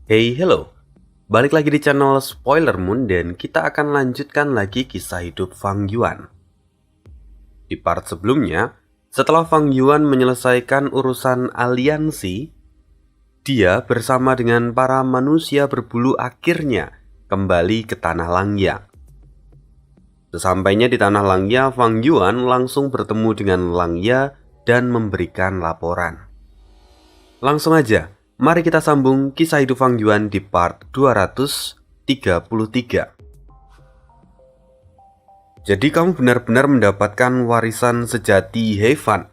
Hey, hello. Balik lagi di channel Spoiler Moon dan kita akan lanjutkan lagi kisah hidup Fang Yuan. Di part sebelumnya, setelah Fang Yuan menyelesaikan urusan aliansi, dia bersama dengan para manusia berbulu akhirnya kembali ke Tanah Langya. Sesampainya di Tanah Langya, Fang Yuan langsung bertemu dengan Langya dan memberikan laporan. Langsung aja, mari kita sambung kisah hidup Fang Yuan di part 233. Jadi kamu benar-benar mendapatkan warisan sejati Heifan,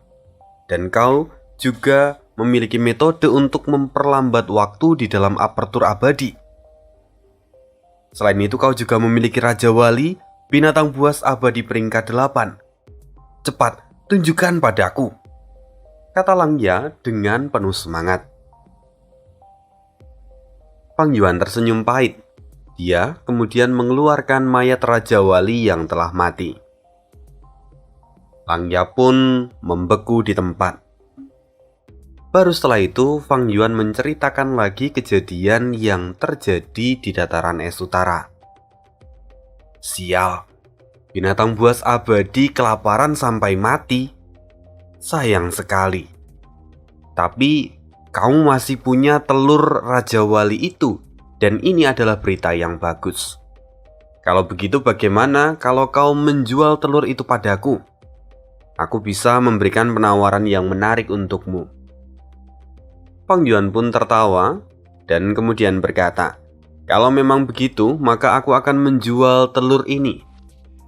dan kau juga memiliki metode untuk memperlambat waktu di dalam apertur abadi. Selain itu kau juga memiliki Raja Wali, binatang buas abadi peringkat 8. Cepat, tunjukkan padaku, kata Langya dengan penuh semangat. Fang Yuan tersenyum pahit. Dia kemudian mengeluarkan mayat Raja Wali yang telah mati. Langya pun membeku di tempat. Baru setelah itu, Fang Yuan menceritakan lagi kejadian yang terjadi di dataran es utara. Sial, binatang buas abadi kelaparan sampai mati. Sayang sekali. Tapi kamu masih punya telur Raja Wali itu, dan ini adalah berita yang bagus. Kalau begitu bagaimana kalau kau menjual telur itu padaku? Aku bisa memberikan penawaran yang menarik untukmu. Fang Yuan pun tertawa dan kemudian berkata, kalau memang begitu, maka aku akan menjual telur ini.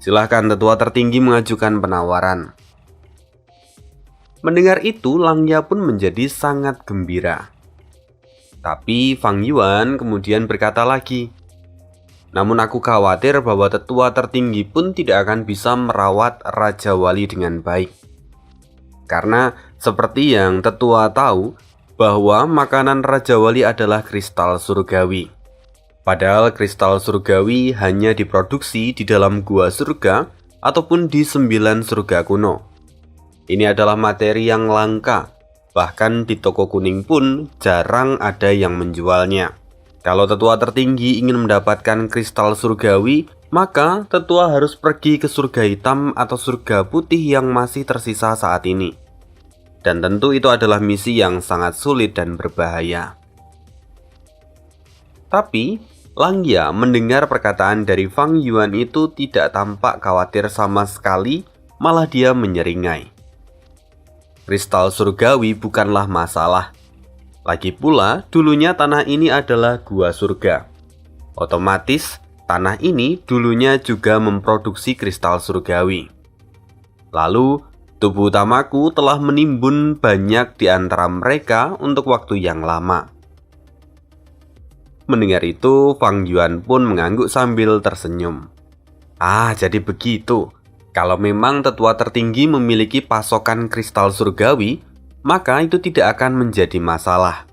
Silahkan tetua tertinggi mengajukan penawaran. Mendengar itu, Langya pun menjadi sangat gembira. Tapi Fang Yuan kemudian berkata lagi, namun aku khawatir bahwa tetua tertinggi pun tidak akan bisa merawat Raja Wali dengan baik. Karena seperti yang tetua tahu, bahwa makanan Raja Wali adalah kristal surgawi. Padahal kristal surgawi hanya diproduksi di dalam gua surga ataupun di 9 surga kuno. Ini adalah materi yang langka, bahkan di toko kuning pun jarang ada yang menjualnya. Kalau tetua tertinggi ingin mendapatkan kristal surgawi, maka tetua harus pergi ke surga hitam atau surga putih yang masih tersisa saat ini. Dan tentu itu adalah misi yang sangat sulit dan berbahaya. Tapi Langya mendengar perkataan dari Fang Yuan itu tidak tampak khawatir sama sekali, malah dia menyeringai. Kristal surgawi bukanlah masalah. Lagi pula, dulunya tanah ini adalah gua surga. Otomatis, tanah ini dulunya juga memproduksi kristal surgawi. Lalu, tubuh utamaku telah menimbun banyak di antara mereka untuk waktu yang lama. Mendengar itu, Fang Yuan pun mengangguk sambil tersenyum. Ah, jadi begitu. Kalau memang tetua tertinggi memiliki pasokan kristal surgawi, maka itu tidak akan menjadi masalah.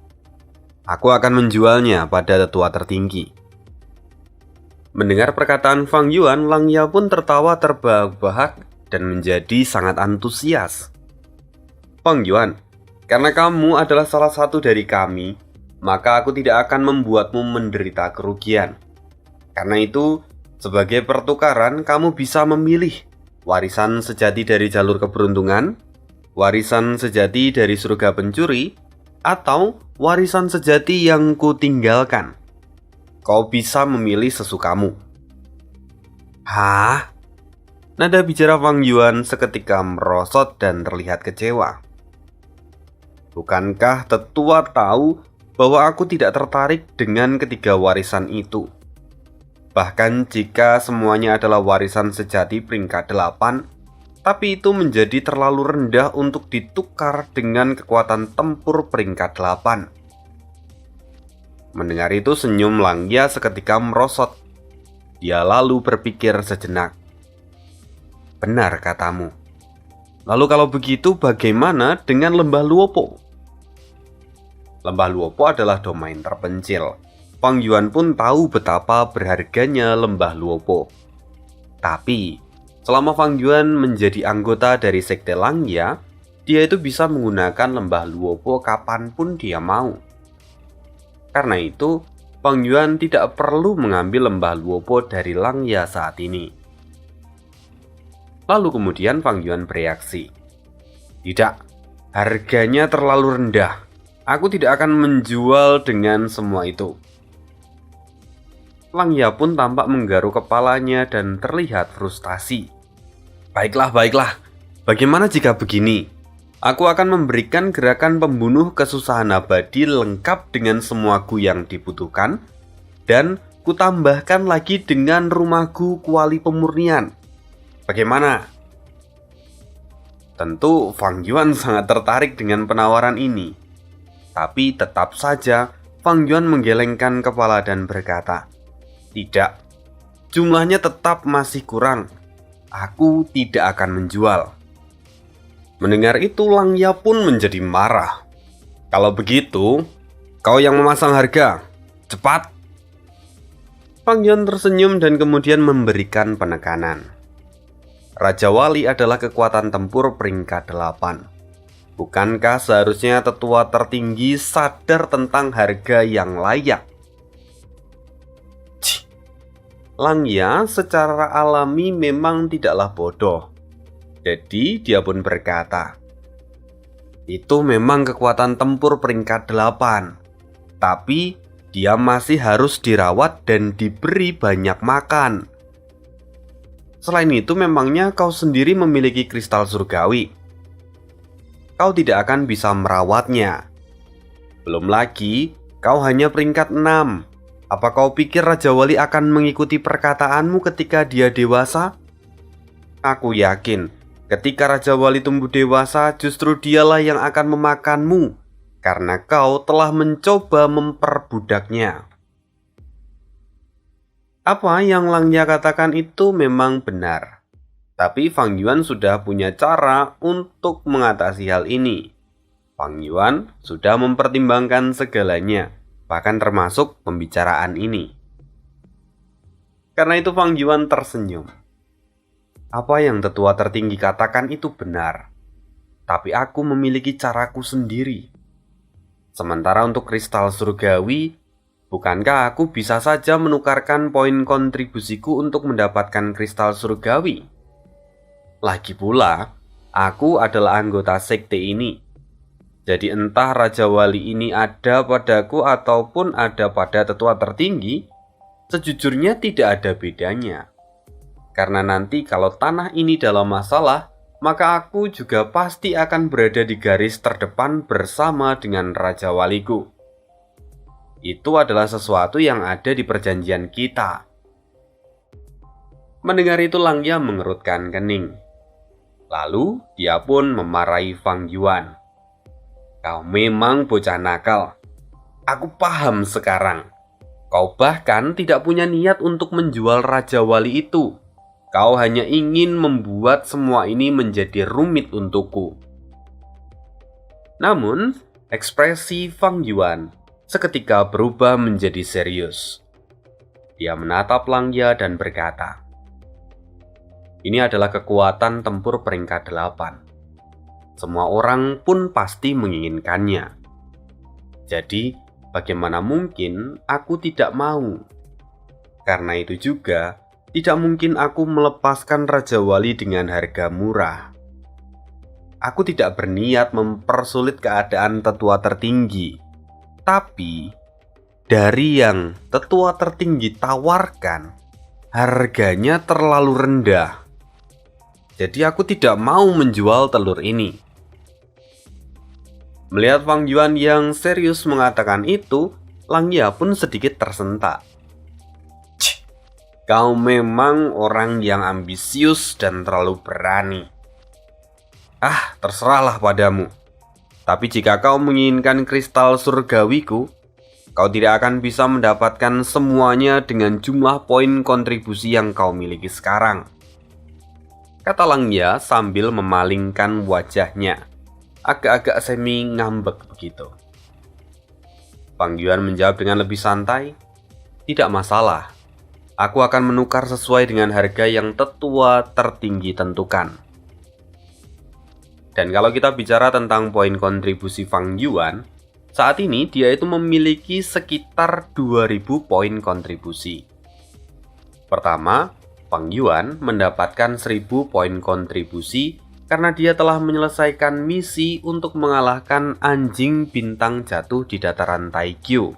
Aku akan menjualnya pada tetua tertinggi. Mendengar perkataan Fang Yuan, Langya pun tertawa terbahak-bahak dan menjadi sangat antusias. Fang Yuan, karena kamu adalah salah satu dari kami, maka aku tidak akan membuatmu menderita kerugian. Karena itu, sebagai pertukaran kamu bisa memilih warisan sejati dari jalur keberuntungan, warisan sejati dari surga pencuri, atau warisan sejati yang kutinggalkan. Kau bisa memilih sesukamu. Hah? Nada bicara Fang Yuan seketika merosot dan terlihat kecewa. Bukankah tetua tahu bahwa aku tidak tertarik dengan ketiga warisan itu? Bahkan jika semuanya adalah warisan sejati peringkat 8, tapi itu menjadi terlalu rendah untuk ditukar dengan kekuatan tempur peringkat 8. Mendengar itu senyum Langya seketika merosot. Dia lalu berpikir sejenak. Benar katamu. Lalu kalau begitu bagaimana dengan Lembah Luopo? Lembah Luopo adalah domain terpencil. Fang Yuan pun tahu betapa berharganya Lembah Luopo. Tapi, selama Fang Yuan menjadi anggota dari Sekte Langya, dia itu bisa menggunakan Lembah Luopo kapanpun dia mau. Karena itu, Fang Yuan tidak perlu mengambil lembah Luopo dari Langya saat ini. Lalu kemudian Fang Yuan bereaksi. Tidak, harganya terlalu rendah. Aku tidak akan menjual dengan semua itu. Langya pun tampak menggaruk kepalanya dan terlihat frustasi. Baiklah, baiklah. Bagaimana jika begini? Aku akan memberikan gerakan pembunuh kesusahan abadi lengkap dengan semua gu yang dibutuhkan, dan kutambahkan lagi dengan rumahku kuali pemurnian. Bagaimana? Tentu Fang Yuan sangat tertarik dengan penawaran ini. Tapi tetap saja Fang Yuan menggelengkan kepala dan berkata, "Tidak, jumlahnya tetap masih kurang. Aku tidak akan menjual." Mendengar itu Langya pun menjadi marah. "Kalau begitu, kau yang memasang harga. Cepat!" Fang Yuan tersenyum dan kemudian memberikan penekanan. Raja Wali adalah kekuatan tempur peringkat 8. Bukankah seharusnya tetua tertinggi sadar tentang harga yang layak? Langya secara alami memang tidaklah bodoh. Jadi dia pun berkata, "Itu memang kekuatan tempur peringkat 8. Tapi dia masih harus dirawat dan diberi banyak makan. Selain itu memangnya kau sendiri memiliki kristal surgawi. Kau tidak akan bisa merawatnya. Belum lagi, kau hanya peringkat 6. Apa kau pikir Raja Wali akan mengikuti perkataanmu ketika dia dewasa? Aku yakin, ketika Raja Wali tumbuh dewasa, justru dialah yang akan memakanmu, karena kau telah mencoba memperbudaknya." Apa yang Langya katakan itu memang benar. Tapi Fang Yuan sudah punya cara untuk mengatasi hal ini. Fang Yuan sudah mempertimbangkan segalanya, bahkan termasuk pembicaraan ini. Karena itu Fang Yuan tersenyum. Apa yang tetua tertinggi katakan itu benar. Tapi aku memiliki caraku sendiri. Sementara untuk kristal surgawi, bukankah aku bisa saja menukarkan poin kontribusiku untuk mendapatkan kristal surgawi? Lagi pula, aku adalah anggota sekte ini. Jadi entah Raja Wali ini ada padaku ataupun ada pada tetua tertinggi, sejujurnya tidak ada bedanya. Karena nanti kalau tanah ini dalam masalah, maka aku juga pasti akan berada di garis terdepan bersama dengan Raja Waliku. Itu adalah sesuatu yang ada di perjanjian kita. Mendengar itu Langya mengerutkan kening. Lalu dia pun memarahi Fang Yuan. "Kau memang bocah nakal. Aku paham sekarang. Kau bahkan tidak punya niat untuk menjual Raja Wali itu. Kau hanya ingin membuat semua ini menjadi rumit untukku." Namun, ekspresi Fang Yuan seketika berubah menjadi serius. Dia menatap Langya dan berkata, "Ini adalah kekuatan tempur peringkat 8. Semua orang pun pasti menginginkannya. Jadi, bagaimana mungkin aku tidak mau? Karena itu juga, tidak mungkin aku melepaskan Raja Wali dengan harga murah. Aku tidak berniat mempersulit keadaan tetua tertinggi. Tapi, dari yang tetua tertinggi tawarkan, harganya terlalu rendah. Jadi aku tidak mau menjual telur ini." Melihat Fang Yuan yang serius mengatakan itu, Langya pun sedikit tersentak. "Kau memang orang yang ambisius dan terlalu berani. Terserahlah padamu. Tapi jika kau menginginkan kristal surgawiku, kau tidak akan bisa mendapatkan semuanya dengan jumlah poin kontribusi yang kau miliki sekarang," kata Langya sambil memalingkan wajahnya, agak-agak semi ngambek begitu. Fang Yuan menjawab dengan lebih santai, "Tidak masalah. Aku akan menukar sesuai dengan harga yang tetua tertinggi tentukan." Dan kalau kita bicara tentang poin kontribusi Fang Yuan, Saat ini dia itu memiliki sekitar 2000 poin kontribusi. Pertama, Fang Yuan mendapatkan 1000 poin kontribusi karena dia telah menyelesaikan misi untuk mengalahkan anjing bintang jatuh di dataran Taikyu.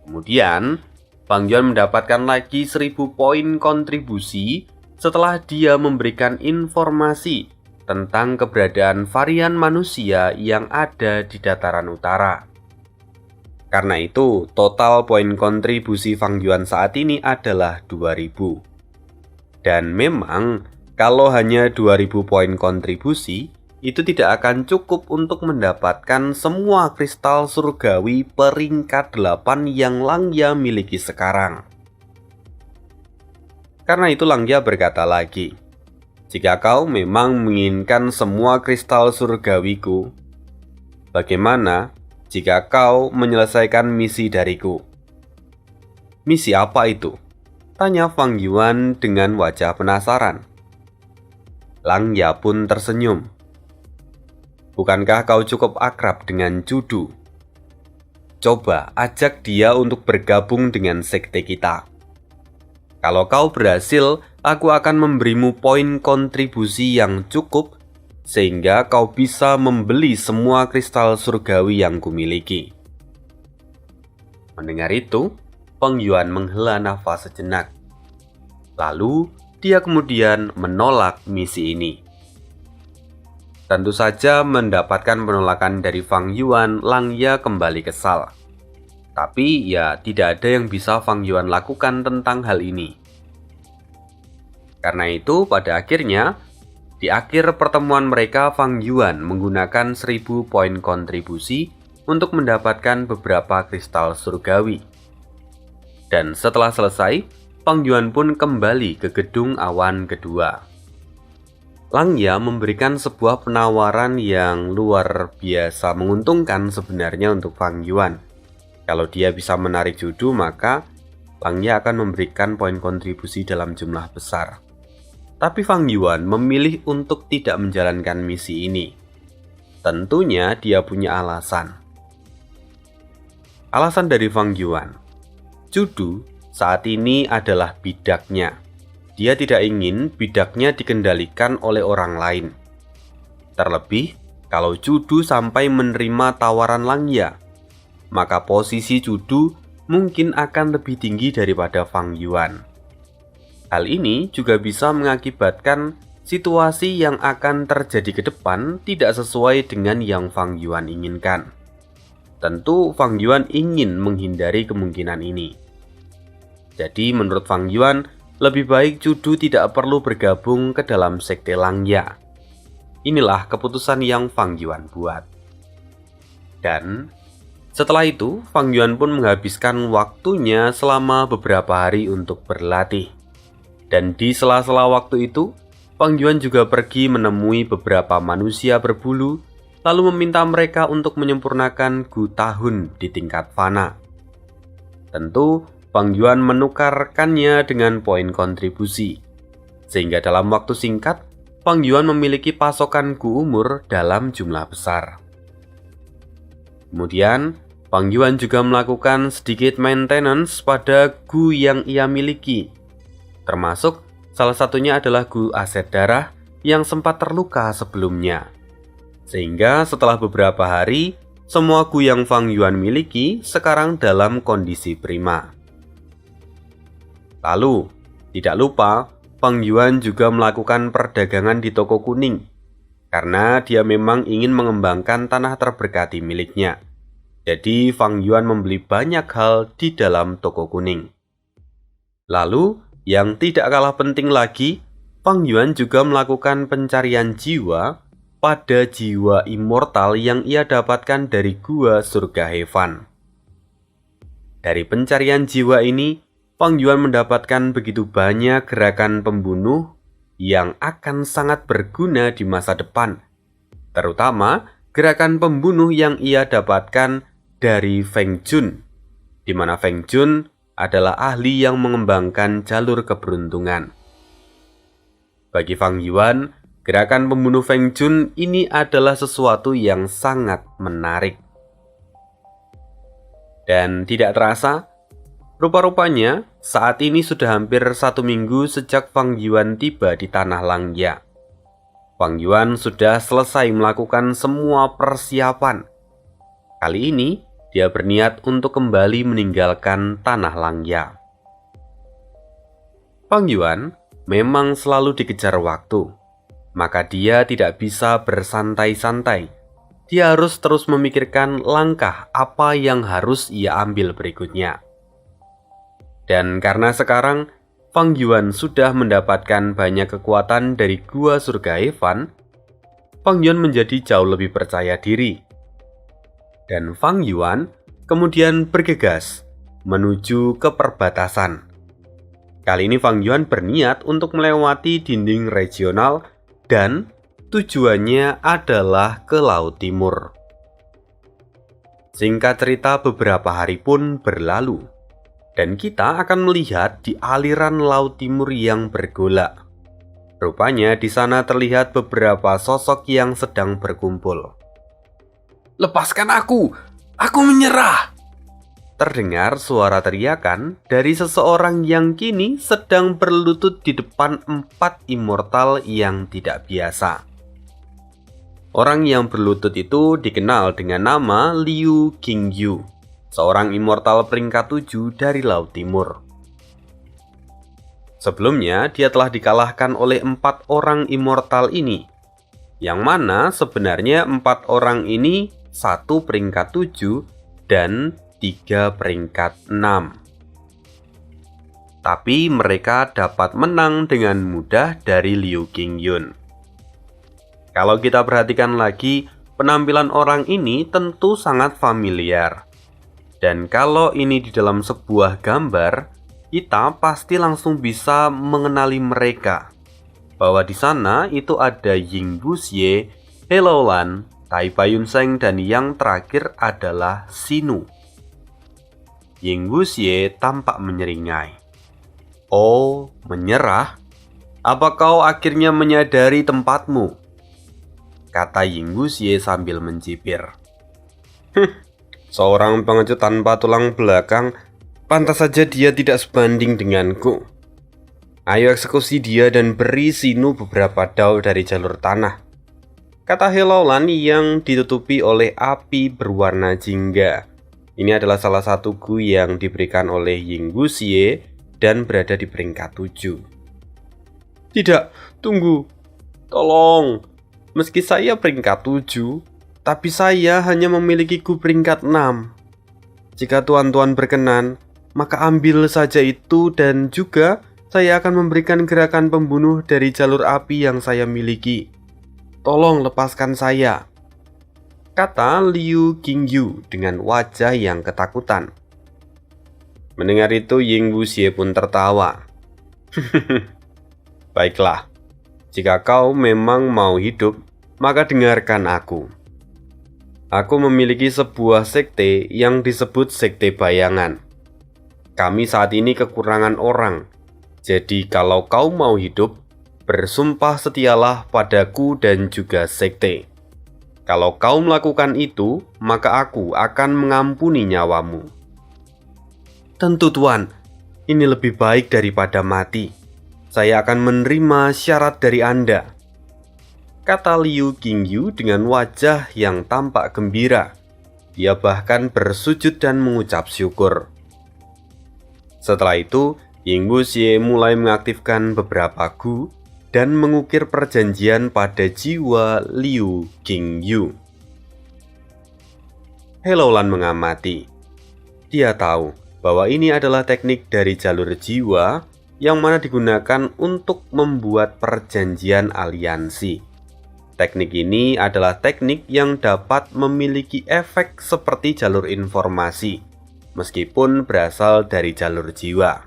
Kemudian, Fang Yuan mendapatkan lagi 1000 poin kontribusi setelah dia memberikan informasi tentang keberadaan varian manusia yang ada di dataran utara. Karena itu, total poin kontribusi Fang Yuan saat ini adalah 2000. Dan memang, kalau hanya 2000 poin kontribusi, itu tidak akan cukup untuk mendapatkan semua kristal surgawi peringkat 8 yang Langya miliki sekarang. Karena itu Langya berkata lagi, "Jika kau memang menginginkan semua kristal surgawiku, bagaimana jika kau menyelesaikan misi dariku?" "Misi apa itu?" tanya Fang Yuan dengan wajah penasaran. Langya pun tersenyum. "Bukankah kau cukup akrab dengan Judu? Coba ajak dia untuk bergabung dengan sekte kita. Kalau kau berhasil, aku akan memberimu poin kontribusi yang cukup sehingga kau bisa membeli semua kristal surgawi yang kumiliki." Mendengar itu, Fang Yuan menghela nafas sejenak. Lalu, dia kemudian menolak misi ini. Tentu saja mendapatkan penolakan dari Fang Yuan, Langya kembali kesal. Tapi ya tidak ada yang bisa Fang Yuan lakukan tentang hal ini. Karena itu pada akhirnya, di akhir pertemuan mereka Fang Yuan menggunakan 1000 poin kontribusi untuk mendapatkan beberapa kristal surgawi. Dan setelah selesai, Fang Yuan pun kembali ke gedung awan kedua. Langya memberikan sebuah penawaran yang luar biasa menguntungkan sebenarnya untuk Fang Yuan. Kalau dia bisa menarik Judu, maka Langya akan memberikan poin kontribusi dalam jumlah besar. Tapi Fang Yuan memilih untuk tidak menjalankan misi ini. Tentunya dia punya alasan. Alasan dari Fang Yuan, Judu saat ini adalah bidaknya. Dia tidak ingin bidaknya dikendalikan oleh orang lain. Terlebih, kalau Judu sampai menerima tawaran Langya, maka posisi Judu mungkin akan lebih tinggi daripada Fang Yuan. Hal ini juga bisa mengakibatkan situasi yang akan terjadi ke depan tidak sesuai dengan yang Fang Yuan inginkan. Tentu Fang Yuan ingin menghindari kemungkinan ini. Jadi menurut Fang Yuan, lebih baik Judu tidak perlu bergabung ke dalam sekte Langya. Inilah keputusan yang Fang Yuan buat. Dan setelah itu, Fang Yuan pun menghabiskan waktunya selama beberapa hari untuk berlatih. Dan di sela-sela waktu itu, Fang Yuan juga pergi menemui beberapa manusia berbulu, lalu meminta mereka untuk menyempurnakan Gu Tahun di tingkat fana. Tentu, Fang Yuan menukarkannya dengan poin kontribusi, sehingga dalam waktu singkat, Fang Yuan memiliki pasokan Gu umur dalam jumlah besar. Kemudian, Fang Yuan juga melakukan sedikit maintenance pada Gu yang ia miliki. Termasuk salah satunya adalah Gu aset darah yang sempat terluka sebelumnya. Sehingga setelah beberapa hari, semua Gu yang Fang Yuan miliki sekarang dalam kondisi prima. Lalu, tidak lupa, Fang Yuan juga melakukan perdagangan di toko kuning. Karena dia memang ingin mengembangkan tanah terberkati miliknya. Jadi Fang Yuan membeli banyak hal di dalam toko kuning. Lalu, yang tidak kalah penting lagi, Fang Yuan juga melakukan pencarian jiwa pada jiwa immortal yang ia dapatkan dari gua surga Heaven. Dari pencarian jiwa ini, Fang Yuan mendapatkan begitu banyak gerakan pembunuh yang akan sangat berguna di masa depan, terutama gerakan pembunuh yang ia dapatkan dari Feng Jun, di mana Feng Jun adalah ahli yang mengembangkan jalur keberuntungan. Bagi Fang Yuan, gerakan pembunuh Feng Jun ini adalah sesuatu yang sangat menarik. Dan tidak terasa, rupa-rupanya saat ini sudah hampir 1 minggu sejak Fang Yuan tiba di tanah Langya. Fang Yuan sudah selesai melakukan semua persiapan. Kali ini, dia berniat untuk kembali meninggalkan tanah Langya. Fang Yuan memang selalu dikejar waktu, maka dia tidak bisa bersantai-santai. Dia harus terus memikirkan langkah apa yang harus ia ambil berikutnya. Dan karena sekarang Fang Yuan sudah mendapatkan banyak kekuatan dari Gua Surga Heaven, Fang Yuan menjadi jauh lebih percaya diri. Dan Fang Yuan kemudian bergegas menuju ke perbatasan. Kali ini Fang Yuan berniat untuk melewati dinding regional dan tujuannya adalah ke Laut Timur. Singkat cerita, beberapa hari pun berlalu, dan kita akan melihat di aliran Laut Timur yang bergolak. Rupanya di sana terlihat beberapa sosok yang sedang berkumpul. "Lepaskan aku menyerah!" Terdengar suara teriakan dari seseorang yang kini sedang berlutut di depan 4 immortal yang tidak biasa. Orang yang berlutut itu dikenal dengan nama Liu Qingyu, seorang immortal peringkat 7 dari Laut Timur. Sebelumnya, dia telah dikalahkan oleh 4 orang immortal ini, yang mana sebenarnya 4 orang ini 1 peringkat 7 dan 3 peringkat 6. Tapi mereka dapat menang dengan mudah dari Liu Qingyun. Kalau kita perhatikan lagi, penampilan orang ini tentu sangat familiar. Dan kalau ini di dalam sebuah gambar, kita pasti langsung bisa mengenali mereka. Bahwa di sana itu ada Ying Wuxie, He Laolan, Tai Baiyunseng, dan yang terakhir adalah Xinu. Ying Wuxie tampak menyeringai. "Oh, menyerah? Apa kau akhirnya menyadari tempatmu?" kata Ying Wuxie sambil mencibir. Seorang pengecut tanpa tulang belakang, pantas saja dia tidak sebanding denganku. Ayo eksekusi dia dan beri Xinu beberapa dao dari jalur tanah, kata He Laolan yang ditutupi oleh api berwarna jingga. Ini adalah salah satu gu yang diberikan oleh Ying Wuxie dan berada di peringkat 7. "Tidak, tunggu. Tolong. Meski saya peringkat 7, tapi saya hanya memiliki gu peringkat 6. Jika tuan-tuan berkenan, maka ambil saja itu dan juga saya akan memberikan gerakan pembunuh dari jalur api yang saya miliki. Tolong lepaskan saya," kata Liu Qingyu dengan wajah yang ketakutan. Mendengar itu, Ying Wuxie pun tertawa. "Baiklah, jika kau memang mau hidup, maka dengarkan aku. Aku memiliki sebuah sekte yang disebut Sekte Bayangan. Kami saat ini kekurangan orang. Jadi kalau kau mau hidup, bersumpah setialah padaku dan juga sekte. Kalau kau melakukan itu, maka aku akan mengampuni nyawamu." "Tentu Tuan, ini lebih baik daripada mati. Saya akan menerima syarat dari Anda," kata Liu Qingyu dengan wajah yang tampak gembira. Dia bahkan bersujud dan mengucap syukur. Setelah itu, Ying Wuxie mulai mengaktifkan beberapa gu dan mengukir perjanjian pada jiwa Liu Qingyu. He Laolan mengamati. Dia tahu bahwa ini adalah teknik dari jalur jiwa yang mana digunakan untuk membuat perjanjian aliansi. Teknik ini adalah teknik yang dapat memiliki efek seperti jalur informasi, meskipun berasal dari jalur jiwa.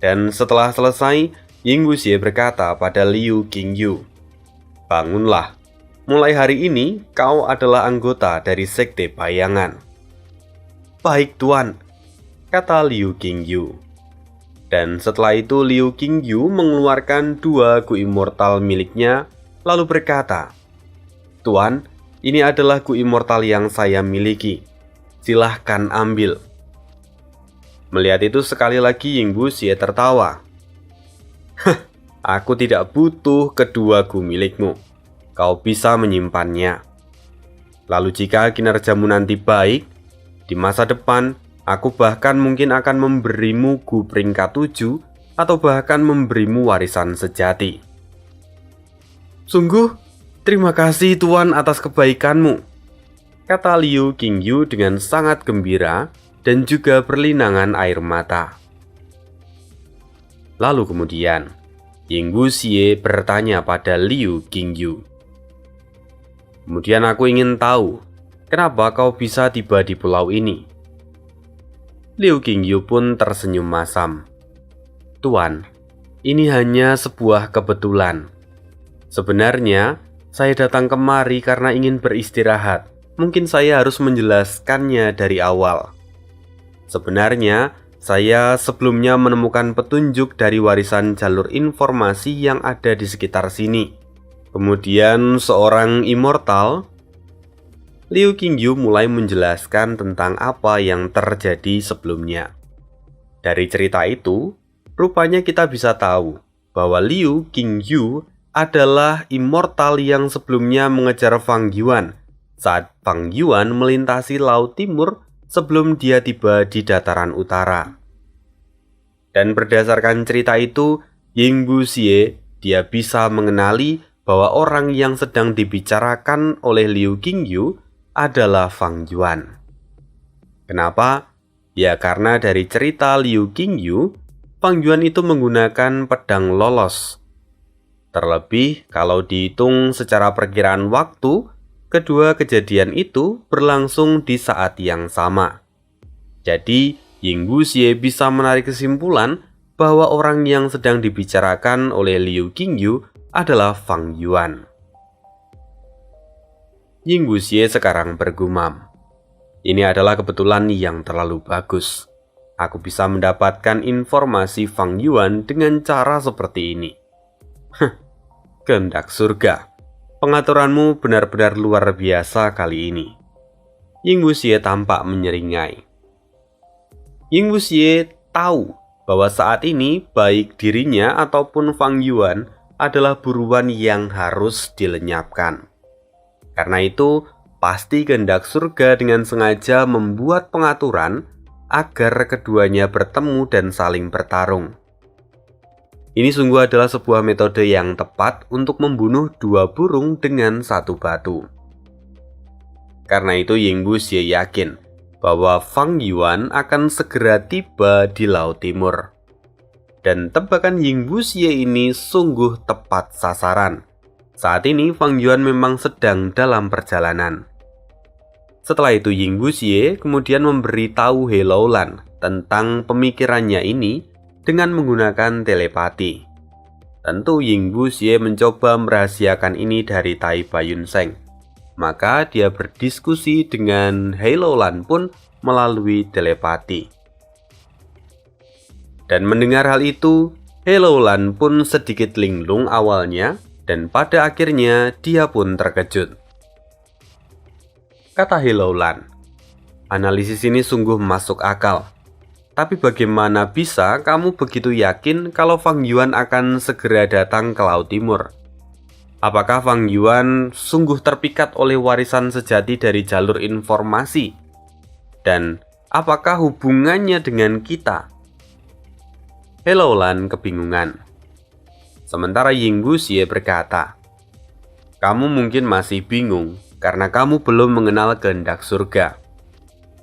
Dan setelah selesai, Ying Wuxie berkata pada Liu Qingyu, "Bangunlah, mulai hari ini kau adalah anggota dari Sekte Bayangan." "Baik Tuan," kata Liu Qingyu. Dan setelah itu Liu Qingyu mengeluarkan 2 gu immortal miliknya, lalu berkata, "Tuan, ini adalah gu immortal yang saya miliki. silahkan ambil." Melihat itu sekali lagi Ying Wuxie tertawa. "Aku tidak butuh kedua gu milikmu. Kau bisa menyimpannya. Lalu jika kinerjamu nanti baik, di masa depan aku bahkan mungkin akan memberimu gu peringkat 7 atau bahkan memberimu warisan sejati." "Sungguh, terima kasih Tuan atas kebaikanmu," kata Liu Qingyu dengan sangat gembira dan juga berlinangan air mata. Lalu kemudian, Ying Wuxie bertanya pada Liu Qingyu, "Kemudian aku ingin tahu, kenapa kau bisa tiba di pulau ini?" Liu Qingyu pun tersenyum masam. "Tuan, ini hanya sebuah kebetulan. Sebenarnya, saya datang kemari karena ingin beristirahat. Mungkin saya harus menjelaskannya dari awal. Sebenarnya, saya sebelumnya menemukan petunjuk dari warisan jalur informasi yang ada di sekitar sini. Kemudian seorang immortal..." Liu Qingyu mulai menjelaskan tentang apa yang terjadi sebelumnya. Dari cerita itu, rupanya kita bisa tahu bahwa Liu Qingyu adalah immortal yang sebelumnya mengejar Fang Yuan saat Fang Yuan melintasi Laut Timur sebelum dia tiba di dataran utara. Dan berdasarkan cerita itu, Ying Wuxie dia bisa mengenali bahwa orang yang sedang dibicarakan oleh Liu Qingyu adalah Fang Yuan. Kenapa? Ya karena dari cerita Liu Qingyu, Fang Yuan itu menggunakan pedang lolos. Terlebih kalau dihitung secara perkiraan waktu, kedua kejadian itu berlangsung di saat yang sama. Jadi, Ying Wuxie bisa menarik kesimpulan bahwa orang yang sedang dibicarakan oleh Liu Qingyu adalah Fang Yuan. Ying Wuxie sekarang bergumam, "Ini adalah kebetulan yang terlalu bagus. Aku bisa mendapatkan informasi Fang Yuan dengan cara seperti ini." Kehendak surga. Pengaturanmu benar-benar luar biasa kali ini. Ying Wuxie tampak menyeringai. Ying Wuxie tahu bahwa saat ini baik dirinya ataupun Fang Yuan adalah buruan yang harus dilenyapkan. Karena itu, pasti kehendak surga dengan sengaja membuat pengaturan agar keduanya bertemu dan saling bertarung. Ini sungguh adalah sebuah metode yang tepat untuk membunuh dua burung dengan satu batu. Karena itu Ying Wuxie yakin bahwa Fang Yuan akan segera tiba di Laut Timur. Dan tebakan Ying Wuxie ini sungguh tepat sasaran. Saat ini Fang Yuan memang sedang dalam perjalanan. Setelah itu Ying Wuxie kemudian memberitahu He Laolan tentang pemikirannya ini dengan menggunakan telepati. Tentu Ying Wuxie mencoba merahasiakan ini dari Tai Baiyunseng. Maka dia berdiskusi dengan He Laolan pun melalui telepati. Dan mendengar hal itu, He Laolan pun sedikit linglung awalnya, dan pada akhirnya dia pun terkejut. Kata He Laolan, "Analisis ini sungguh masuk akal. Tapi bagaimana bisa kamu begitu yakin kalau Fang Yuan akan segera datang ke Laut Timur? Apakah Fang Yuan sungguh terpikat oleh warisan sejati dari jalur informasi? Dan apakah hubungannya dengan kita?" He Laolan kebingungan. Sementara Ying Wuxie berkata, "Kamu mungkin masih bingung karena kamu belum mengenal kehendak surga.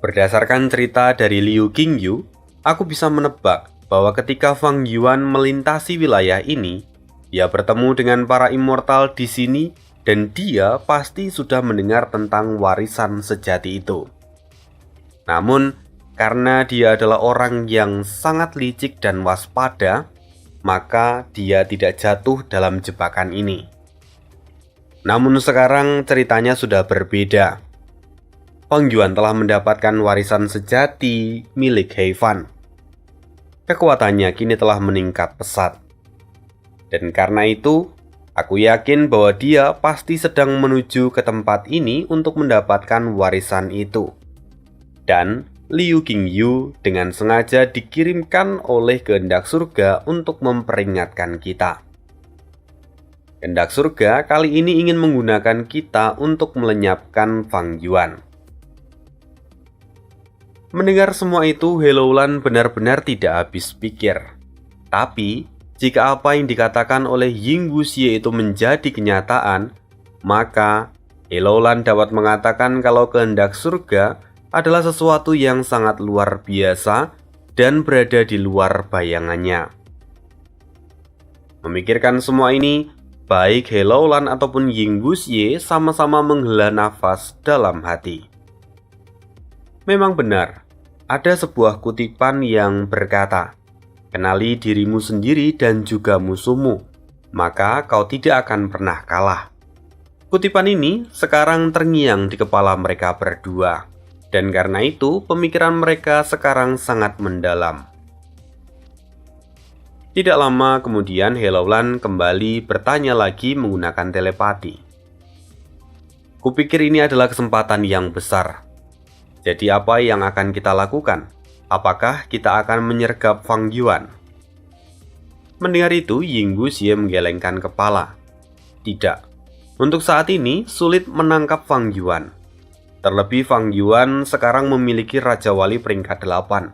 Berdasarkan cerita dari Liu Qingyu, aku bisa menebak bahwa ketika Fang Yuan melintasi wilayah ini, dia bertemu dengan para immortal di sini dan dia pasti sudah mendengar tentang warisan sejati itu. Namun, karena dia adalah orang yang sangat licik dan waspada, maka dia tidak jatuh dalam jebakan ini. Namun sekarang ceritanya sudah berbeda. Fang Yuan telah mendapatkan warisan sejati milik He Fan. Kekuatannya kini telah meningkat pesat. Dan karena itu, aku yakin bahwa dia pasti sedang menuju ke tempat ini untuk mendapatkan warisan itu. Dan Liu Qingyu dengan sengaja dikirimkan oleh kehendak surga untuk memperingatkan kita. Kehendak surga kali ini ingin menggunakan kita untuk melenyapkan Fang Yuan. Mendengar semua itu, He Loulan benar-benar tidak habis pikir. Tapi, jika apa yang dikatakan oleh Ying Wuxie itu menjadi kenyataan, maka He Loulan dapat mengatakan kalau kehendak surga adalah sesuatu yang sangat luar biasa dan berada di luar bayangannya. Memikirkan semua ini, baik He Loulan ataupun Ying Wuxie sama-sama menghela nafas dalam hati. Memang benar, ada sebuah kutipan yang berkata, "Kenali dirimu sendiri dan juga musuhmu, maka kau tidak akan pernah kalah." Kutipan ini sekarang terngiang di kepala mereka berdua, dan karena itu pemikiran mereka sekarang sangat mendalam. Tidak lama kemudian He Loulan kembali bertanya lagi menggunakan telepati. "Kupikir ini adalah kesempatan yang besar. Jadi apa yang akan kita lakukan? Apakah kita akan menyergap Fang Yuan?" Mendengar itu, Ying Wuxie menggelengkan kepala. Tidak, untuk saat ini sulit menangkap Fang Yuan. Terlebih Fang Yuan sekarang memiliki Raja Wali peringkat 8.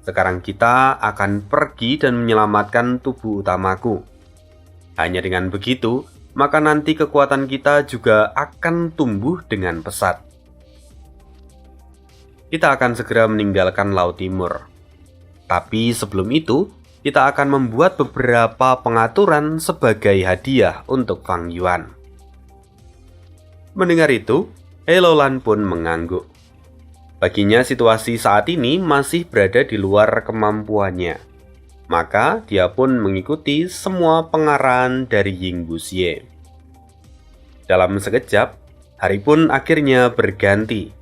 Sekarang kita akan pergi dan menyelamatkan tubuh utamaku. Hanya dengan begitu, maka nanti kekuatan kita juga akan tumbuh dengan pesat. Kita akan segera meninggalkan Laut Timur. Tapi sebelum itu, kita akan membuat beberapa pengaturan sebagai hadiah untuk Fang Yuan. Mendengar itu, He Loulan pun mengangguk. Baginya situasi saat ini masih berada di luar kemampuannya. Maka dia pun mengikuti semua pengarahan dari Ying Wuxie. Dalam sekejap, hari pun akhirnya berganti.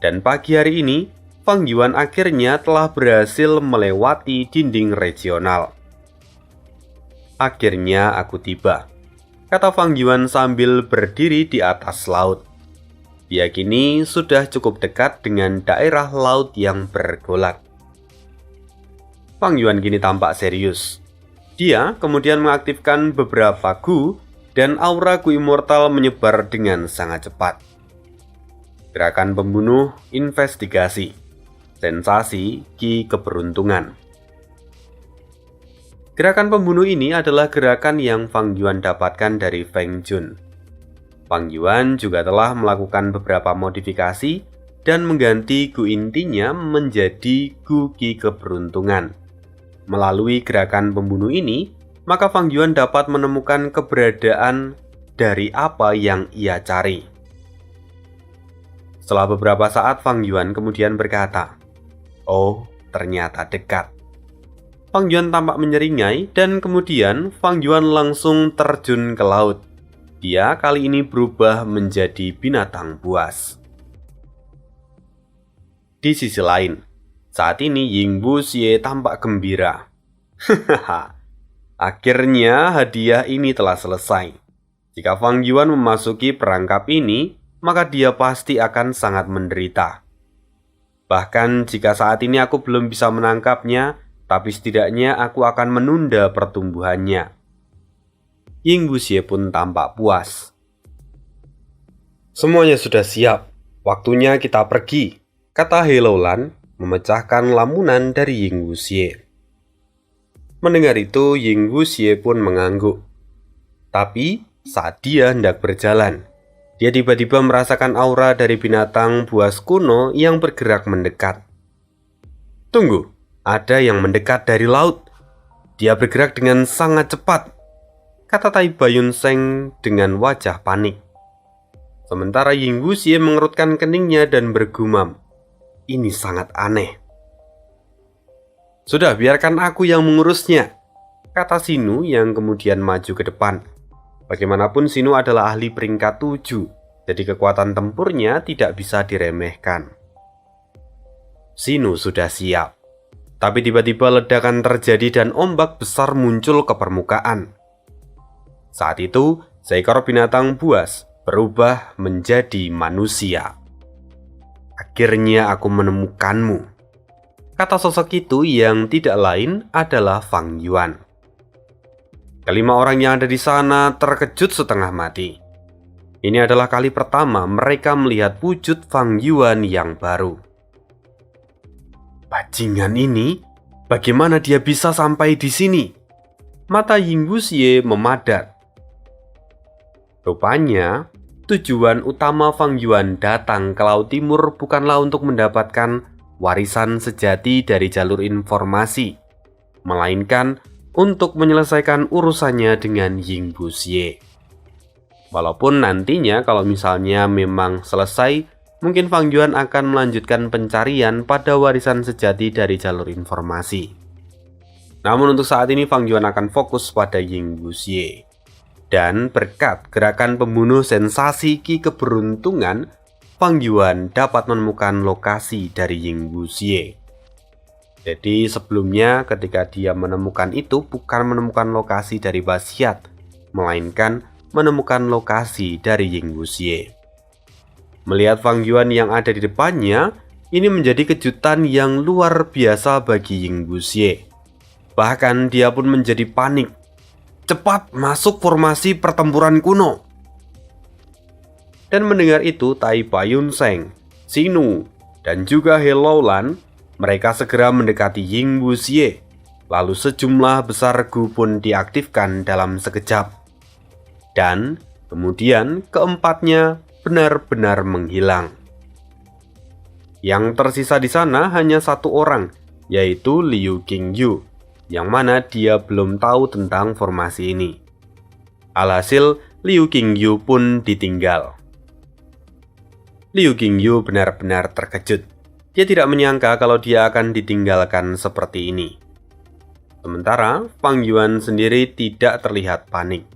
Dan pagi hari ini, Fang Yuan akhirnya telah berhasil melewati dinding regional. "Akhirnya aku tiba," kata Fang Yuan sambil berdiri di atas laut. Dia kini sudah cukup dekat dengan daerah laut yang bergolak. Fang Yuan kini tampak serius. Dia kemudian mengaktifkan beberapa gu dan aura gu immortal menyebar dengan sangat cepat. Gerakan pembunuh investigasi. Sensasi Ki keberuntungan. Gerakan pembunuh ini adalah gerakan yang Fang Yuan dapatkan dari Feng Jun. Fang Yuan juga telah melakukan beberapa modifikasi dan mengganti gu intinya menjadi gu Ki keberuntungan. Melalui gerakan pembunuh ini, maka Fang Yuan dapat menemukan keberadaan dari apa yang ia cari. Setelah beberapa saat, Fang Yuan kemudian berkata, "Oh, ternyata dekat." Fang Yuan tampak menyeringai dan kemudian Fang Yuan langsung terjun ke laut. Dia kali ini berubah menjadi binatang buas. Di sisi lain, saat ini Ying Wuxie tampak gembira. Akhirnya hadiah ini telah selesai. Jika Fang Yuan memasuki perangkap ini, maka dia pasti akan sangat menderita. Bahkan jika saat ini aku belum bisa menangkapnya, tapi setidaknya aku akan menunda pertumbuhannya. Ying Wuxie pun tampak puas. "Semuanya sudah siap, waktunya kita pergi," kata He Loulan, memecahkan lamunan dari Ying Wuxie. Mendengar itu, Ying Wuxie pun mengangguk. Tapi saat dia hendak berjalan, dia tiba-tiba merasakan aura dari binatang buas kuno yang bergerak mendekat. "Tunggu, ada yang mendekat dari laut. Dia bergerak dengan sangat cepat," kata Tai Bayun Seng dengan wajah panik. Sementara Ying Wuxie mengerutkan keningnya dan bergumam, "Ini sangat aneh." "Sudah, biarkan aku yang mengurusnya," kata Xinu yang kemudian maju ke depan. Bagaimanapun Xinu adalah ahli peringkat 7, jadi kekuatan tempurnya tidak bisa diremehkan. Xinu sudah siap. Tapi tiba-tiba ledakan terjadi dan ombak besar muncul ke permukaan. Saat itu, seekor binatang buas berubah menjadi manusia. Akhirnya aku menemukanmu. Kata sosok itu yang tidak lain adalah Fang Yuan. Kelima orang yang ada di sana terkejut setengah mati. Ini adalah kali pertama mereka melihat wujud Fang Yuan yang baru. Bajingan ini, bagaimana dia bisa sampai di sini? Mata Ying Wuxie memadat. Rupanya, tujuan utama Fang Yuan datang ke Laut Timur bukanlah untuk mendapatkan warisan sejati dari jalur informasi, melainkan untuk menyelesaikan urusannya dengan Ying Wuxie. Walaupun nantinya kalau misalnya memang selesai, mungkin Fang Yuan akan melanjutkan pencarian pada warisan sejati dari jalur informasi. Namun untuk saat ini Fang Yuan akan fokus pada Ying Wuxie. Dan berkat gerakan pembunuh sensasi Ki keberuntungan, Fang Yuan dapat menemukan lokasi dari Ying Wuxie. Jadi sebelumnya ketika dia menemukan itu bukan menemukan lokasi dari wasiat, melainkan menemukan lokasi dari Ying Wuxie. Melihat Fang Yuan yang ada di depannya, ini menjadi kejutan yang luar biasa bagi Ying Wuxie. Bahkan dia pun menjadi panik. Cepat masuk formasi pertempuran kuno. Dan mendengar itu, Tai Payun Seng, Xinu, dan juga He Laolan, mereka segera mendekati Ying Wuxie. Lalu sejumlah besar gu pun diaktifkan dalam sekejap. Dan kemudian keempatnya benar-benar menghilang. Yang tersisa di sana hanya satu orang, yaitu Liu Qingyu, yang mana dia belum tahu tentang formasi ini. Alhasil, Liu Qingyu pun ditinggal. Liu Qingyu benar-benar terkejut. Dia tidak menyangka kalau dia akan ditinggalkan seperti ini. Sementara, Fang Yuan sendiri tidak terlihat panik.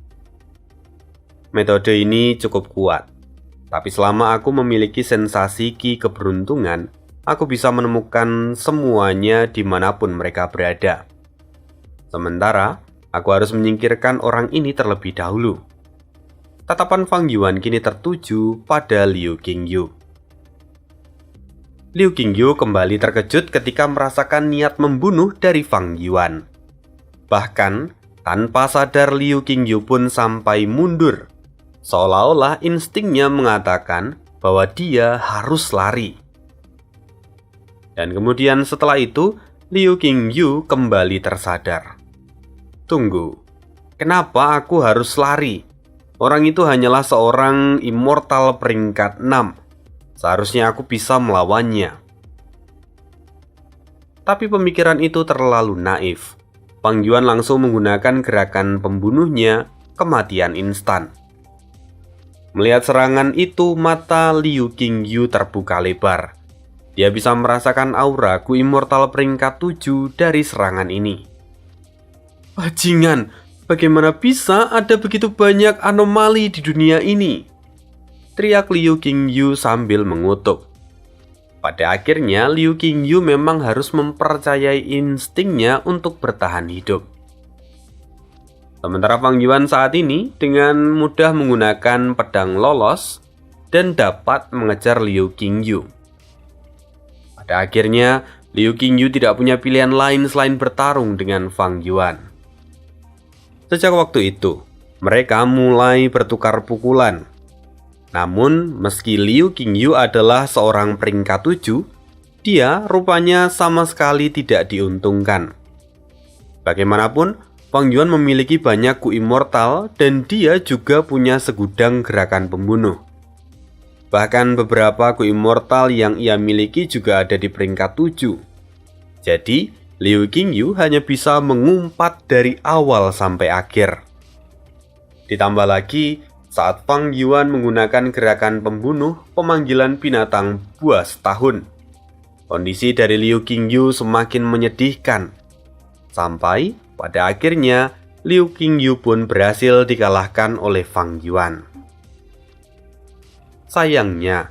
Metode ini cukup kuat. Tapi selama aku memiliki sensasi Ki keberuntungan, aku bisa menemukan semuanya dimanapun mereka berada. Sementara, aku harus menyingkirkan orang ini terlebih dahulu. Tatapan Fang Yuan kini tertuju pada Liu Qingyu. Liu Qingyu kembali terkejut ketika merasakan niat membunuh dari Fang Yuan. Bahkan, tanpa sadar Liu Qingyu pun sampai mundur. Seolah-olah instingnya mengatakan bahwa dia harus lari. Dan kemudian setelah itu, Liu Qingyu kembali tersadar. Tunggu, kenapa aku harus lari? Orang itu hanyalah seorang immortal peringkat 6. Seharusnya aku bisa melawannya. Tapi pemikiran itu terlalu naif. Fang Yuan langsung menggunakan gerakan pembunuhnya, kematian instan. Melihat serangan itu, mata Liu Qingyu terbuka lebar. Dia bisa merasakan aura Gu Immortal peringkat 7 dari serangan ini. Bajingan, bagaimana bisa ada begitu banyak anomali di dunia ini? Teriak Liu Qingyu sambil mengutuk. Pada akhirnya, Liu Qingyu memang harus mempercayai instingnya untuk bertahan hidup. Sementara Fang Yuan saat ini dengan mudah menggunakan pedang lolos dan dapat mengejar Liu Qingyu. Pada akhirnya, Liu Qingyu tidak punya pilihan lain selain bertarung dengan Fang Yuan. Sejak waktu itu, mereka mulai bertukar pukulan. Namun, meski Liu Qingyu adalah seorang peringkat 7, dia rupanya sama sekali tidak diuntungkan. Bagaimanapun, Fang Yuan memiliki banyak Gu Immortal dan dia juga punya segudang gerakan pembunuh. Bahkan beberapa Gu Immortal yang ia miliki juga ada di peringkat 7. Jadi, Liu Qingyu hanya bisa mengumpat dari awal sampai akhir. Ditambah lagi, saat Fang Yuan menggunakan gerakan pembunuh pemanggilan binatang buas tahun, kondisi dari Liu Qingyu semakin menyedihkan. Sampai pada akhirnya, Liu Qingyu pun berhasil dikalahkan oleh Fang Yuan. Sayangnya,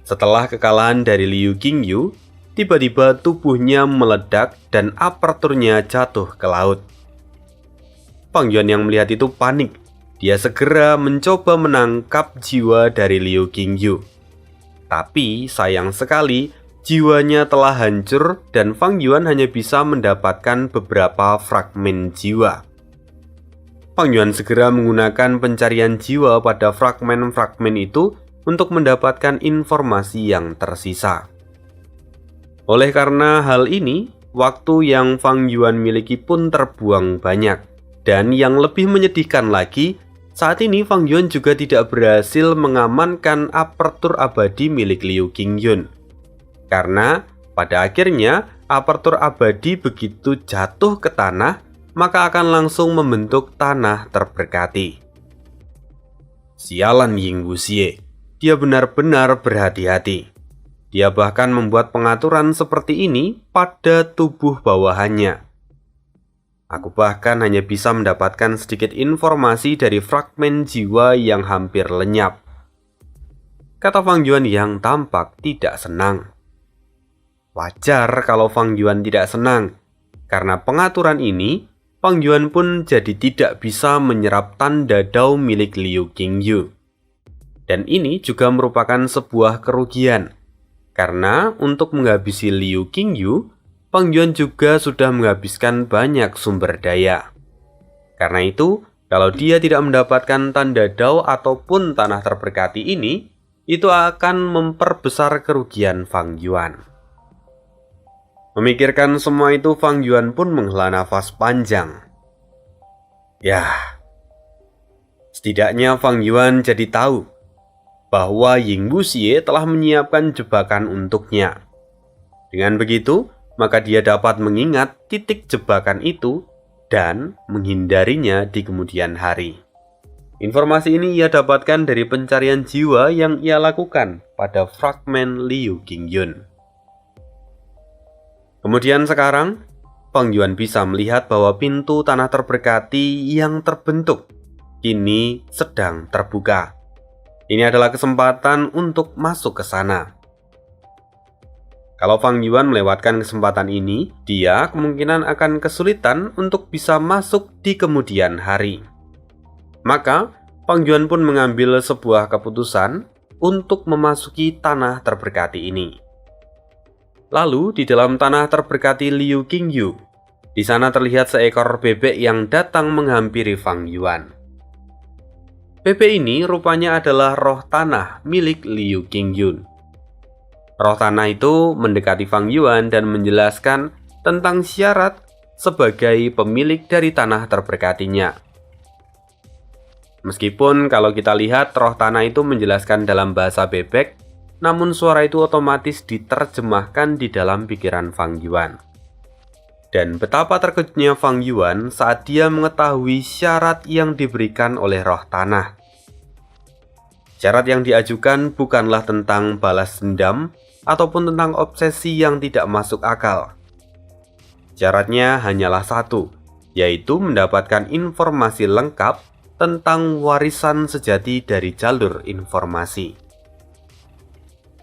setelah kekalahan dari Liu Qingyu, tiba-tiba tubuhnya meledak dan aperturnya jatuh ke laut. Fang Yuan yang melihat itu panik. Dia segera mencoba menangkap jiwa dari Liu Qingyu. Tapi sayang sekali, jiwanya telah hancur dan Fang Yuan hanya bisa mendapatkan beberapa fragmen jiwa. Fang Yuan segera menggunakan pencarian jiwa pada fragmen-fragmen itu untuk mendapatkan informasi yang tersisa. Oleh karena hal ini, waktu yang Fang Yuan miliki pun terbuang banyak. Dan yang lebih menyedihkan lagi, saat ini Fang Yuan juga tidak berhasil mengamankan apertur abadi milik Liu Qingyun. Karena pada akhirnya apertur abadi begitu jatuh ke tanah, maka akan langsung membentuk tanah terberkati. Sialan Ying Wuxie, dia benar-benar berhati-hati. Dia bahkan membuat pengaturan seperti ini pada tubuh bawahannya. Aku bahkan hanya bisa mendapatkan sedikit informasi dari fragmen jiwa yang hampir lenyap. Kata Fang Yuan yang tampak tidak senang. Wajar kalau Fang Yuan tidak senang, karena pengaturan ini, Fang Yuan pun jadi tidak bisa menyerap tanda dao milik Liu Qingyu. Dan ini juga merupakan sebuah kerugian, karena untuk menghabisi Liu Qingyu, Fang Yuan juga sudah menghabiskan banyak sumber daya. Karena itu, kalau dia tidak mendapatkan tanda dao ataupun tanah terberkati ini, itu akan memperbesar kerugian Fang Yuan. Memikirkan semua itu, Fang Yuan pun menghela nafas panjang. Setidaknya Fang Yuan jadi tahu bahwa Ying Wuxie telah menyiapkan jebakan untuknya. Dengan begitu, maka dia dapat mengingat titik jebakan itu dan menghindarinya di kemudian hari. Informasi ini ia dapatkan dari pencarian jiwa yang ia lakukan pada fragmen Liu Qingyun. Kemudian sekarang, Fang Yuan bisa melihat bahwa pintu tanah terberkati yang terbentuk kini sedang terbuka. Ini adalah kesempatan untuk masuk ke sana. Kalau Fang Yuan melewatkan kesempatan ini, dia kemungkinan akan kesulitan untuk bisa masuk di kemudian hari. Maka, Fang Yuan pun mengambil sebuah keputusan untuk memasuki tanah terberkati ini. Lalu, di dalam tanah terberkati Liu Qingyu, di sana terlihat seekor bebek yang datang menghampiri Fang Yuan. Bebek ini rupanya adalah roh tanah milik Liu Qingyun. Roh tanah itu mendekati Fang Yuan dan menjelaskan tentang syarat sebagai pemilik dari tanah terberkatinya. Meskipun kalau kita lihat roh tanah itu menjelaskan dalam bahasa bebek, namun suara itu otomatis diterjemahkan di dalam pikiran Fang Yuan. Dan betapa terkejutnya Fang Yuan saat dia mengetahui syarat yang diberikan oleh roh tanah. Syarat yang diajukan bukanlah tentang balas dendam ataupun tentang obsesi yang tidak masuk akal. Syaratnya hanyalah satu, yaitu mendapatkan informasi lengkap tentang warisan sejati dari jalur informasi.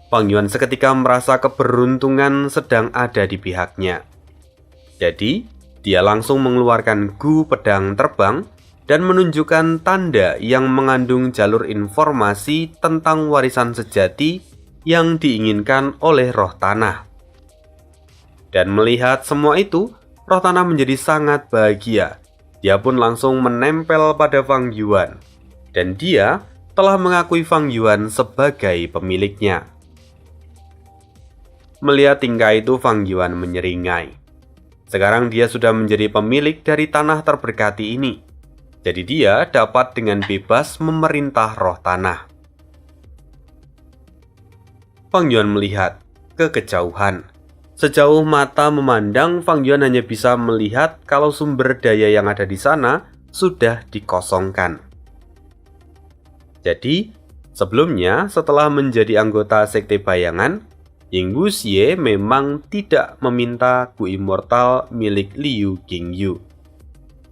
Fang Yuan seketika merasa keberuntungan sedang ada di pihaknya. Jadi, dia langsung mengeluarkan Gu pedang terbang dan menunjukkan tanda yang mengandung jalur informasi tentang warisan sejati yang diinginkan oleh roh tanah. Dan melihat semua itu, roh tanah menjadi sangat bahagia. Dia pun langsung menempel pada Fang Yuan, dan dia telah mengakui Fang Yuan sebagai pemiliknya. Melihat tingkah itu, Fang Yuan menyeringai. Sekarang dia sudah menjadi pemilik dari tanah terberkati ini. Jadi dia dapat dengan bebas memerintah roh tanah. Fang Yuan melihat ke kejauhan. Sejauh mata memandang, Fang Yuan hanya bisa melihat kalau sumber daya yang ada di sana sudah dikosongkan. Jadi, sebelumnya setelah menjadi anggota Sekte Bayangan, Ying Wuxie memang tidak meminta Gu Immortal milik Liu Qingyu.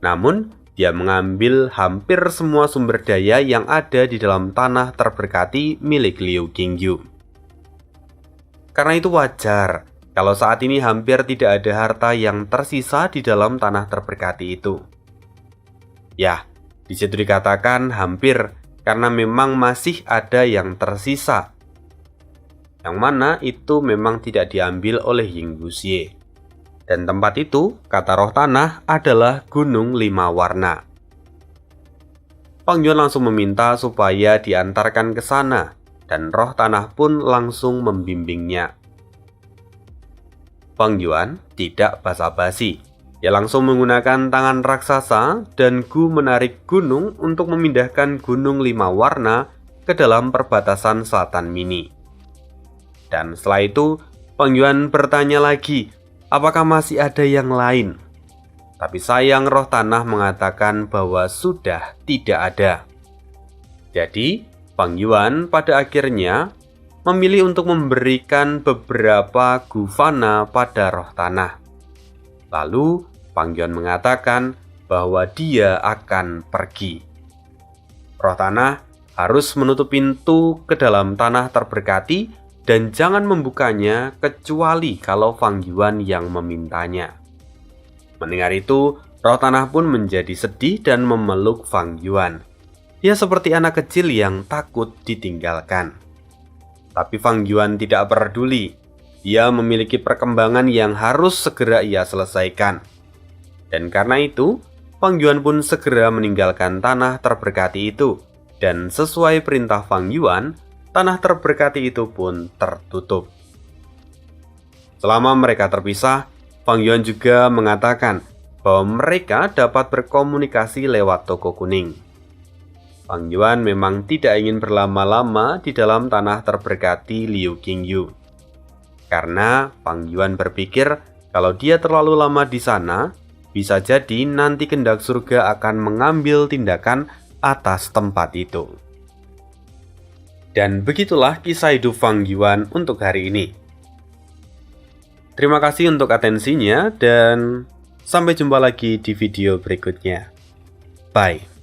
Namun, dia mengambil hampir semua sumber daya yang ada di dalam tanah terberkati milik Liu Qingyu. Karena itu wajar kalau saat ini hampir tidak ada harta yang tersisa di dalam tanah terberkati itu. Ya, di situ dikatakan hampir karena memang masih ada yang tersisa. yang mana itu memang tidak diambil oleh Ying Wuxie. Dan tempat itu, kata roh tanah, adalah Gunung Lima Warna. Fang Yuan langsung meminta supaya diantarkan ke sana, dan roh tanah pun langsung membimbingnya. Fang Yuan tidak basa-basi. Dia langsung menggunakan tangan raksasa dan Gu menarik gunung untuk memindahkan Gunung Lima Warna ke dalam perbatasan selatan mini. Dan setelah itu, Fang Yuan bertanya lagi, apakah masih ada yang lain? Tapi sayang roh tanah mengatakan bahwa sudah tidak ada. Jadi, Fang Yuan pada akhirnya memilih untuk memberikan beberapa gufana pada roh tanah. Lalu, Fang Yuan mengatakan bahwa dia akan pergi. Roh tanah harus menutup pintu ke dalam tanah terberkati dan jangan membukanya kecuali kalau Fang Yuan yang memintanya. Mendengar itu, roh tanah pun menjadi sedih dan memeluk Fang Yuan. Dia seperti anak kecil yang takut ditinggalkan. Tapi Fang Yuan tidak peduli. Dia memiliki perkembangan yang harus segera ia selesaikan. Dan karena itu, Fang Yuan pun segera meninggalkan tanah terberkati itu. Dan sesuai perintah Fang Yuan, tanah terberkati itu pun tertutup. Selama mereka terpisah, Fang Yuan juga mengatakan bahwa mereka dapat berkomunikasi lewat toko kuning. Fang Yuan memang tidak ingin berlama-lama di dalam tanah terberkati Liu Qingyu. Karena Fang Yuan berpikir kalau dia terlalu lama di sana, bisa jadi nanti kehendak surga akan mengambil tindakan atas tempat itu. Dan begitulah kisah hidup Fang Yuan untuk hari ini. Terima kasih untuk atensinya dan sampai jumpa lagi di video berikutnya. Bye.